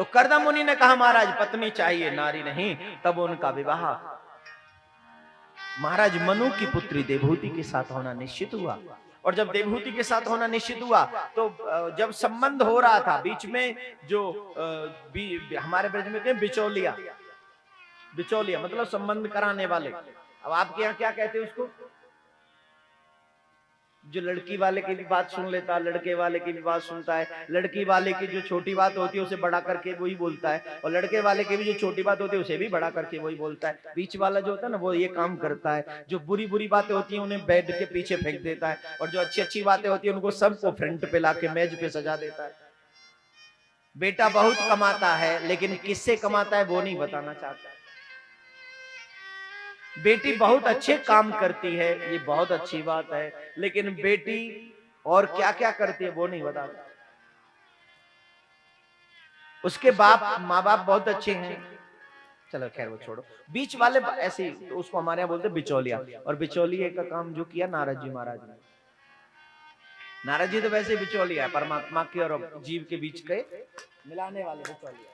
तो कर्दम मुनि ने कहा महाराज पत्नी चाहिए नारी नहीं। तब उनका विवाह महाराज मनु की पुत्री देवहूति के साथ होना निश्चित हुआ। और जब देवहूति के साथ होना निश्चित हुआ तो जब संबंध हो रहा था बीच में जो हमारे ब्रज में कहते बिचौलिया, बिचौलिया मतलब संबंध कराने वाले। अब आपके यहाँ क्या कहते हैं उसको? जो लड़की वाले की भी बात सुन लेता है, लड़के वाले की भी बात सुनता है, लड़की वाले की जो छोटी बात होती है उसे बड़ा करके वही बोलता है, और लड़के वाले की भी जो छोटी बात होती है उसे भी बड़ा करके वही बोलता है। बीच वाला जो होता है ना वो ये काम करता है। जो बुरी बुरी बातें होती हैं उन्हें बेड के पीछे फेंक देता है, और जो अच्छी अच्छी बातें होती है उनको सबको फ्रंट पे लाके मेज पे सजा देता है। बेटा बहुत कमाता है लेकिन किससे कमाता है वो नहीं बताना चाहता। बेटी बहुत अच्छे काम करती है, ये बहुत अच्छी बात है, लेकिन बेटी और क्या क्या करती है वो नहीं बताता। उसके माँ बाप बहुत अच्छे हैं, चलो खैर वो छोड़ो। बीच वाले ऐसे तो उसको हमारे यहाँ बोलते बिचौलिया। और बिचौलिए का काम जो किया नारद जी महाराज ने। नारद जी तो वैसे बिचौलिया है, परमात्मा के और जीव के बीच के मिलाने वाले बिचौलिया।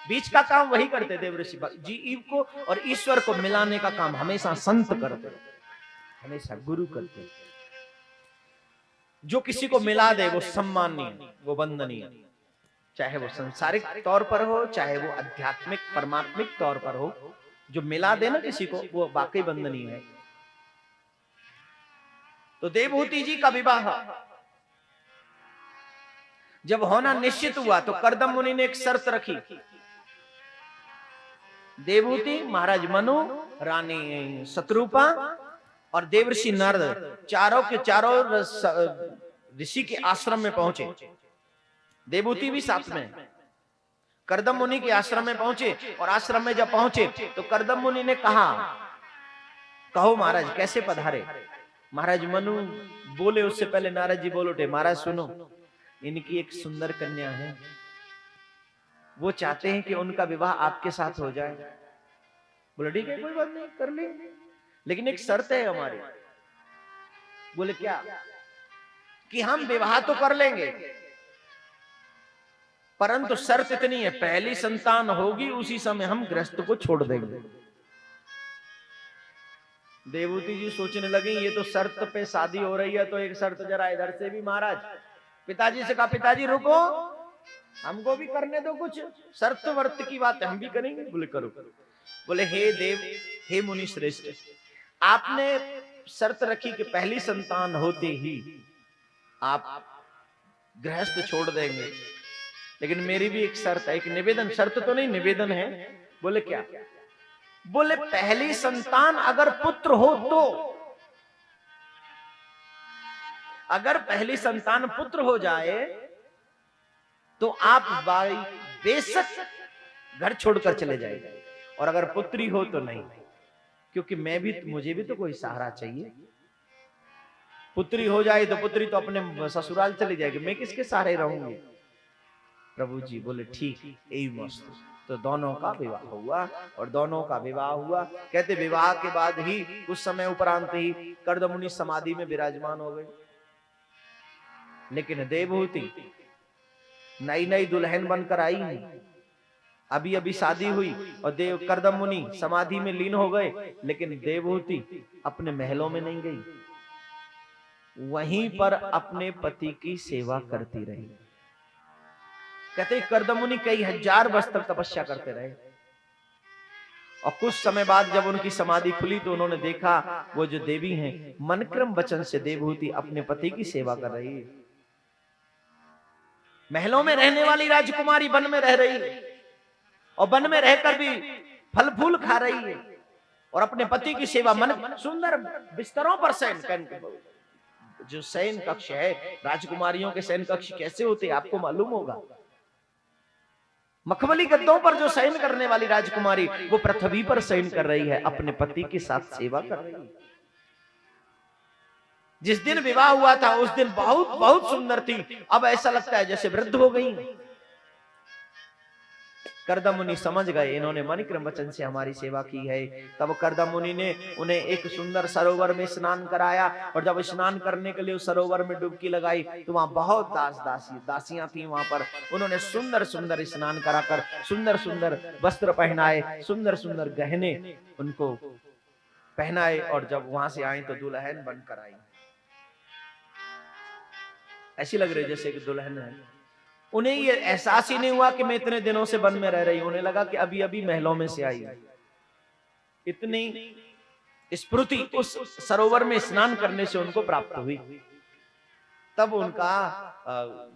बीच का काम वही करते देवऋषि जीव को और ईश्वर को मिलाने का काम हमेशा संत करते, हमेशा गुरु करते। जो किसी को मिला दे वो सम्माननीय, वो वंदनीय, चाहे वो संसारिक तौर पर हो चाहे वो आध्यात्मिक परमात्मिक तौर पर हो। जो मिला दे ना किसी को वो वाकई वंदनीय है। तो देवहूति जी का विवाह जब होना निश्चित हुआ तो कर्दम मुनि ने एक शर्त रखी। देवहूति, महाराज मनु, रानी शत्रुपा और देवर्षि नारद चारों के चारों ऋषि के आश्रम में पहुंचे। देवहूति भी साथ में। कर्दम मुनि के आश्रम में पहुंचे और आश्रम में जब पहुंचे तो कर्दम मुनि ने कहा कहो महाराज कैसे पधारे। महाराज मनु बोले उससे पहले नारद जी बोल उठे महाराज सुनो, इनकी एक सुंदर कन्या है, वो चाहते हैं कि उनका विवाह आपके साथ हो जाए। बोले ठीक है कोई बात नहीं कर लेंगे, लेकिन एक शर्त है हमारी। बोले क्या? कि हम विवाह तो कर लेंगे परंतु शर्त इतनी है पहली संतान होगी उसी समय हम गृहस्थ को छोड़ देंगे। देवहूति जी सोचने लगी ये तो शर्त पे शादी हो रही है तो एक शर्त जरा इधर से भी। महाराज पिताजी से कहा पिताजी रुको हमको भी करने दो कुछ, शर्त वर्त की बात है हम भी करेंगे। बोले करो। बोले हे देव हे मुनि श्रेष्ठ, आपने शर्त रखी कि पहली संतान होते ही आप गृहस्थ छोड़ देंगे, लेकिन मेरी भी एक शर्त है, एक निवेदन, शर्त तो नहीं निवेदन है। बोले क्या? बोले पहली संतान अगर पुत्र हो तो, अगर पहली संतान पुत्र हो जाए तो आप बेशक घर छोड़कर चले जाएंगे, और अगर पुत्री हो तो नहीं, क्योंकि मुझे भी तो कोई सहारा चाहिए। पुत्री हो जाए तो पुत्री तो अपने ससुराल चली जाएगी, मैं किसके सहारे रहूंगी। प्रभु जी बोले ठीक यही मस्त। तो दोनों का विवाह हुआ, और दोनों का विवाह हुआ। कहते विवाह के बाद ही कुछ समय उपरांत ही कर्दम मुनि समाधि में विराजमान हो गए। लेकिन देवहूति नई नई दुल्हन बनकर आई, अभी अभी शादी हुई, और कर्दम मुनि समाधि में लीन हो गए। लेकिन देवहूति अपने महलों में नहीं गई, वहीं पर अपने पति की सेवा करती रही। कहते कर्दम मुनि कई हजार वर्ष तक तपस्या करते रहे, और कुछ समय बाद जब उनकी समाधि खुली तो उन्होंने देखा वो जो देवी हैं मनक्रम वचन से देवहूति अपने पति की सेवा कर रही है। महलों में रहने वाली राजकुमारी वन में रह रही है, और वन में रहकर भी फल फूल खा रही है, और अपने पति की सेवा मन सुंदर बिस्तरों पर शयन। जो शयन कक्ष है, राजकुमारियों के शयन कक्ष कैसे होते आपको मालूम होगा। मखमली गद्दों पर जो शयन करने वाली राजकुमारी वो पृथ्वी पर शयन कर रही है, अपने पति के साथ सेवा कर रही है। जिस दिन विवाह हुआ था उस दिन बहुत बहुत सुंदर थी, अब ऐसा लगता है जैसे वृद्ध हो गई। करदम मुनि समझ गए इन्होंने मणिक्रम वचन से हमारी सेवा की है। तब करदम मुनि ने उन्हें एक सुंदर सरोवर में स्नान कराया, और जब स्नान करने के लिए उस सरोवर में डुबकी लगाई तो वहां बहुत दासियां थी वहां पर। उन्होंने सुंदर सुंदर स्नान कराकर सुंदर सुंदर वस्त्र पहनाए, सुंदर सुंदर गहने उनको पहनाए, और जब वहां से आई तो दुल्हन बनकर आई। ऐसी लग रही जैसे कि दुल्हन है। उन्हें ये एहसास ही नहीं हुआ कि मैं इतने दिनों से वन में रह रही हूं। उन्हें लगा कि अभी अभी महलों में से आई। इतनी स्फूर्ति उस सरोवर में स्नान करने से उनको प्राप्त हुई। तब उनका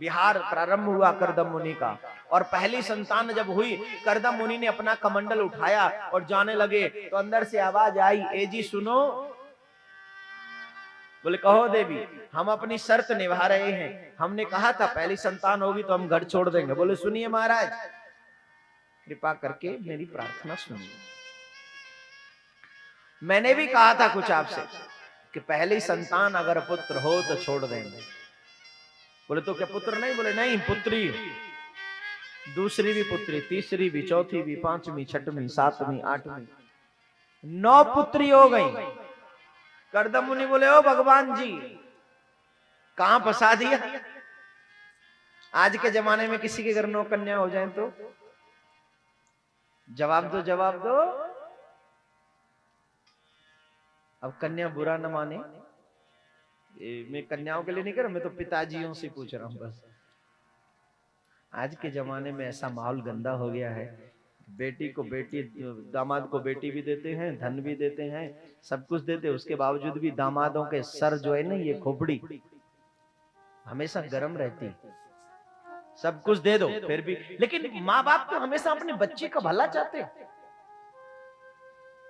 विहार प्रारंभ हुआ करदम मुनि का। और पहली संतान जब हुई, करदम मुनि ने अपना कमंडल उठाया और जाने लगे, तो अंदर से आवाज आई, ए जी सुनो। बोले कहो देवी, हम अपनी शर्त निभा रहे हैं। हमने कहा था पहली संतान होगी तो हम घर छोड़ देंगे। बोले सुनिए महाराज, कृपा करके मेरी प्रार्थना सुनिए। मैंने भी कहा था कुछ आपसे कि पहली संतान अगर पुत्र हो तो छोड़ देंगे। बोले तो क्या पुत्र नहीं? बोले नहीं, पुत्री, दूसरी भी पुत्री, तीसरी भी, चौथी भी, पांचवी, छठवीं, सातवीं, आठवीं, 9 पुत्री हो गई। करदम मुनि बोले ओ भगवान जी, कहां फंसा दिया? आज के जमाने में किसी के घर 9 कन्या हो जाए तो जवाब दो, जवाब दो। अब कन्या बुरा न माने, मैं कन्याओं के लिए नहीं कर रहा, मैं तो पिताजियों से पूछ रहा हूं बस। आज के जमाने में ऐसा माहौल गंदा हो गया है, बेटी को बेटी, दामाद को बेटी भी देते हैं, धन भी देते हैं, सब कुछ देते हैं, उसके बावजूद भी दामादों के सर जो है ना, ये खोपड़ी हमेशा गर्म रहती। सब कुछ दे दो फिर भी, लेकिन माँ बाप तो हमेशा अपने बच्चे का भला चाहते हैं।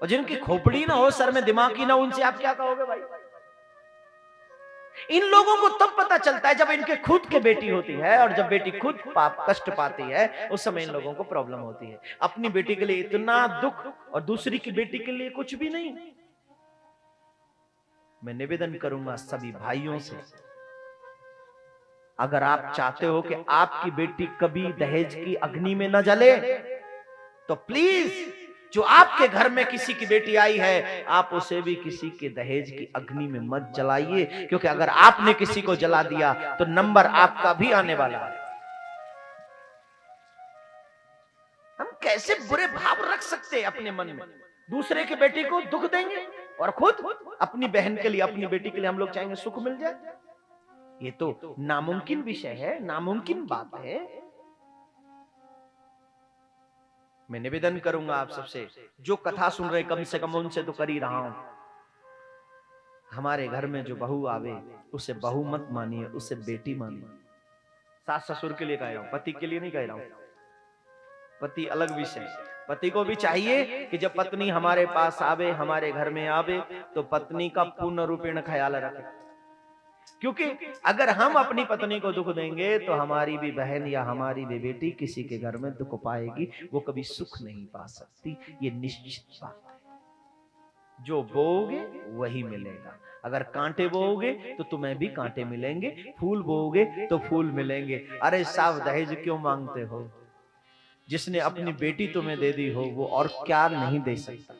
और जिनकी खोपड़ी ना हो, सर में दिमाग ही ना, उनसे आप क्या कहोगे भाई? इन लोगों को तब पता चलता है जब इनके खुद के बेटी होती है, और जब बेटी खुद कष्ट पाती है, उस समय इन लोगों को प्रॉब्लम होती है। अपनी बेटी के लिए इतना दुख और दूसरी की बेटी के लिए कुछ भी नहीं। मैं निवेदन करूंगा सभी भाइयों से, अगर आप चाहते हो कि आपकी बेटी कभी दहेज की अग्नि में न जले, तो प्लीज जो आपके घर में किसी की बेटी आई है, आप उसे भी किसी के दहेज की अग्नि में मत जलाइए, क्योंकि अगर आपने किसी को जला दिया तो नंबर आपका भी आने वाला है। हम कैसे बुरे भाव रख सकते हैं अपने मन में? दूसरे की बेटी को दुख देंगे और खुद अपनी बहन के लिए, अपनी बेटी के लिए हम लोग चाहेंगे सुख मिल जाए। ये तो नामुमकिन विषय है, नामुमकिन बात है। मैं निवेदन करूंगा आप सबसे, जो कथा सुन रहे कम से कम उनसे तो कर ही रहा हूं, हमारे घर में जो बहू आवे उसे बहू मत मानिए, उसे बेटी मानिए। सास ससुर के लिए कह रहा हूं, पति के लिए नहीं कह रहा हूं। पति अलग विषय। पति को भी चाहिए कि जब पत्नी हमारे पास आवे, हमारे घर में आवे, तो पत्नी का पूर्ण रूपेण ख्याल रखे। क्योंकि अगर हम अपनी पत्नी को दुख देंगे तो हमारी भी बहन या हमारी भी बेटी किसी के घर में दुख पाएगी, वो कभी सुख नहीं पा सकती। ये निश्चित बात है। जो बोओगे वही मिलेगा। अगर कांटे बोओगे तो तुम्हें भी कांटे मिलेंगे, फूल बोओगे तो फूल मिलेंगे। अरे साहब, दहेज क्यों मांगते हो? जिसने अपनी बेटी तुम्हें दे दी हो वो और क्या नहीं दे सकता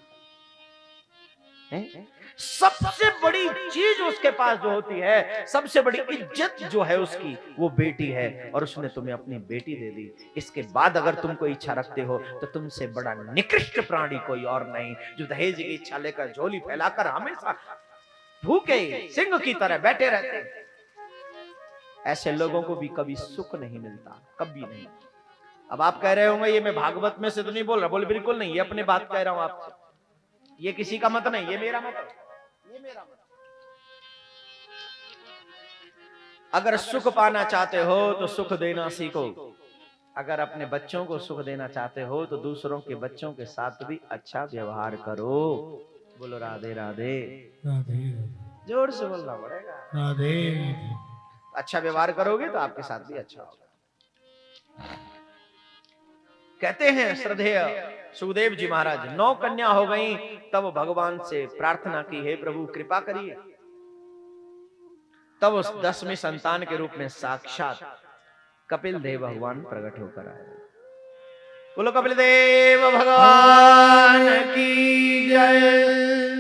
है? सबसे बड़ी चीज उसके पास जो होती है, सबसे बड़ी इज्जत जो है उसकी, वो बेटी है, और उसने तुम्हें अपनी बेटी दे दी। इसके बाद अगर तुम कोई इच्छा रखते हो तो तुमसे बड़ा निकृष्ट प्राणी कोई और नहीं, जो दहेज की इच्छा लेकर झोली फैलाकर हमेशा भूखे सिंह की तरह बैठे रहते हैं। ऐसे लोगों को भी कभी सुख नहीं मिलता, कभी नहीं। अब आप कह रहे होंगे ये मैं भागवत में से तो नहीं बोल रहा। बोले बिल्कुल नहीं, ये अपनी बात कह रहा हूं आपसे, ये किसी का मत नहीं, ये मेरा मत है, ये मेरा मत। अगर सुख पाना चाहते हो तो सुख देना सीखो। अगर अपने बच्चों को सुख देना चाहते हो तो दूसरों के बच्चों के साथ भी अच्छा व्यवहार करो। बोलो राधे राधे। राधे जोर से बोलना पड़ेगा। राधे। अच्छा व्यवहार करोगे तो आपके साथ भी अच्छा होगा। कहते हैं श्रद्धेय सुखदेव जी महाराज, 9 कन्या हो गई, तब भगवान से प्रार्थना की, हे प्रभु कृपा करिए। तब उस 10वीं संतान के रूप में साक्षात कपिल देव भगवान प्रकट होकर आए। बोलो कपिल देव भगवान की जय।